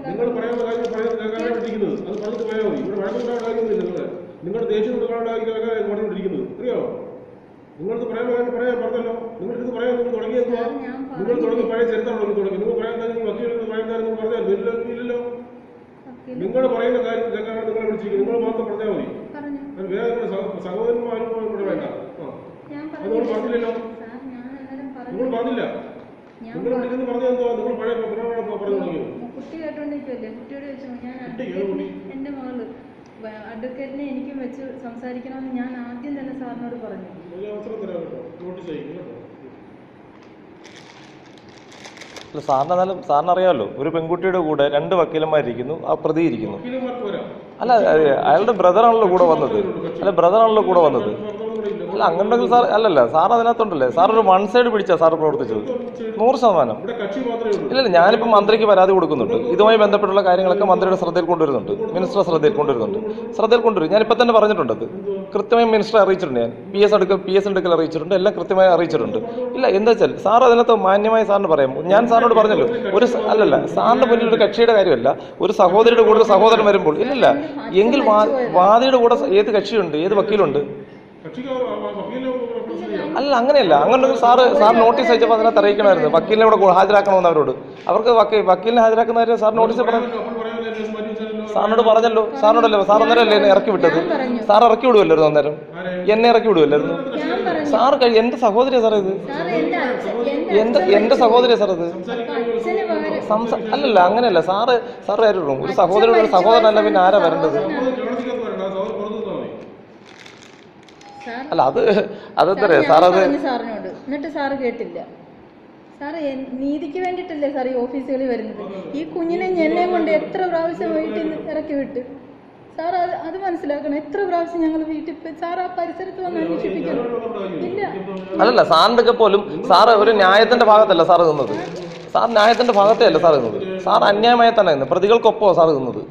നിങ്ങൾ പറയുന്ന കാര്യം കേൾക്കാനായിട്ടിരിക്കുന്നത് അത് പറഞ്ഞിട്ട് പോയാൽ മതി. ഇവിടെ വഴക്കുണ്ടാകുന്നില്ല. നിങ്ങളുടെ ദേഷ്യം കൊണ്ടുകൊണ്ടിരിക്കുന്നത് അറിയാമോ? നിങ്ങൾക്ക് പറയാൻ പറഞ്ഞല്ലോ. നിങ്ങൾക്ക് പറയാൻ നിങ്ങൾ തുടങ്ങിയത് നിങ്ങൾ തുടങ്ങി പഴയ ചരിത്രമാണോ തുടങ്ങി? നിങ്ങൾ പറയാൻ വക്കീൽ പറയുന്ന പറഞ്ഞാൽ ഇല്ലല്ലോ. നിങ്ങൾ പറയുന്ന കാര്യം കേൾക്കാനാണ് നിങ്ങളെ വിളിച്ചിരിക്കുന്നത്. നിങ്ങൾ മാത്രം പറഞ്ഞാൽ മതി. വേറെ സഹോദരന്മാരും ഇവിടെ വേണ്ട. അത് നിങ്ങൾ പറഞ്ഞില്ലല്ലോ. നിങ്ങൾ പറഞ്ഞില്ല. നിങ്ങൾ വിളിക്കുന്ന പറഞ്ഞാൽ എന്തോ നിങ്ങൾ പഴയ പറഞ്ഞു തുടങ്ങിയോ? കുട്ടി കേട്ടോണ്ടിരിക്കുമല്ലേ? കുട്ടിയോട് ചോദിച്ചു. ഞാൻ എന്റെ മകള് അഡ്വക്കേറ്റിനെ എനിക്കും വെച്ച് സംസാരിക്കണമെന്ന് ഞാൻ ആദ്യം തന്നെ സാറിനോട് പറഞ്ഞു. സാറിനെന്നാലും സാറിനറിയാമല്ലോ, ഒരു പെൺകുട്ടിയുടെ കൂടെ 2 വക്കീലന്മാരിയ്ക്കുന്നു, ആ പ്രതി ഇരിക്കുന്നു. അല്ല, അയാളുടെ ബ്രദറാണല്ലോ കൂടെ വന്നത്. അല്ല, അങ്ങനെയുണ്ടെങ്കിൽ സാർ അല്ലല്ല, സാർ അതിനകത്തുണ്ടല്ലേ, സാർ ഒരു വൺ സൈഡ് പിടിച്ചാ സാർ പ്രവർത്തിച്ചത് 100%. ഇല്ലല്ല, ഞാനിപ്പോൾ മന്ത്രിക്ക് പരാതി കൊടുക്കുന്നുണ്ട്. ഇതുമായി ബന്ധപ്പെട്ടുള്ള കാര്യങ്ങളൊക്കെ മന്ത്രിയുടെ ശ്രദ്ധയിൽ കൊണ്ടുവരുന്നുണ്ട്, മിനിസ്റ്റർ ശ്രദ്ധയിൽ കൊണ്ടുവരും. ഞാനിപ്പോൾ തന്നെ പറഞ്ഞിട്ടുണ്ട്, അത് കൃത്യമായി മിനിസ്റ്ററെ അറിയിച്ചിട്ടുണ്ട്. ഞാൻ പി എസ് എടുക്കൽ അറിയിച്ചിട്ടുണ്ട്, എല്ലാം കൃത്യമായി അറിയിച്ചിട്ടുണ്ട്. ഇല്ല, എന്താ വെച്ചാൽ സാർ അതിനകത്ത് മാന്യമായി സാറിന് പറയാം. ഞാൻ സാറിനോട് പറഞ്ഞല്ലോ, സാറിന്റെ മുന്നിൽ ഒരു കക്ഷിയുടെ കാര്യമല്ല, ഒരു സഹോദരിയുടെ കൂടെ ഒരു സഹോദരൻ വരുമ്പോൾ ഇല്ലല്ല എങ്കിൽ വാദിയുടെ കൂടെ ഏത് കക്ഷിയുണ്ട്, ഏത് വക്കീലുണ്ട്? അല്ല, അങ്ങനെയല്ല. അങ്ങനെ സാർ നോട്ടീസ് അയച്ചപ്പോൾ അതിനകത്ത് അറിയിക്കണമായിരുന്നു, വക്കീലിനെ ഇവിടെ ഹാജരാക്കണമെന്ന് അവരോട്. അവർക്ക് വക്കീലിനെ ഹാജരാക്കുന്നവരെ സാർ നോട്ടീസ് സാറിനോട് പറഞ്ഞല്ലോ. സാറിനോടല്ലോ, സാർ അന്നേരമല്ലേ എന്നെ ഇറക്കി വിട്ടത്? സാർ ഇറക്കി വിടുവല്ലായിരുന്നു അന്നേരം, എന്നെ ഇറക്കി വിടുവല്ലായിരുന്നു. സാർ എന്റെ സഹോദരിയാ സാർ ഇത്, എന്റെ സഹോദരിയാ സാർ ഇത്. അല്ലല്ല, അങ്ങനെയല്ല. സാറ് ആരും ഒരു സഹോദരനല്ല, പിന്നെ ആരാ വരേണ്ടത്? അല്ല, അതെന്താ സാർ സാറിനോട്. എന്നിട്ട് സാറ് കേട്ടില്ല. സാറ് നീതിക്ക് വേണ്ടിയിട്ടല്ലേ സാർ ഈ ഓഫീസുകളിൽ വരുന്നത്? ഈ കുഞ്ഞിനെ എന്നെയും കൊണ്ട് എത്ര പ്രാവശ്യം വീട്ടിൽ ഇറക്കി വിട്ട് സാർ അത് മനസ്സിലാക്കണം. എത്ര പ്രാവശ്യം ഞങ്ങൾ വീട്ടിൽ സാർ ആ പരിസരത്ത് വന്ന് അന്വേഷിപ്പിക്കണം. ഇല്ല, അല്ലല്ല, സാറിന്റെ പോലും സാറ് ഒരു ന്യായത്തിന്റെ ഭാഗത്തല്ല സാർ നിന്നത്. സാർ ന്യായത്തിന്റെ ഭാഗത്തേ അല്ല സാർ നിന്നത്. സാർ അന്യായമായി തന്നെ പ്രതികൾക്കൊപ്പമോ സാർ നിന്നത്.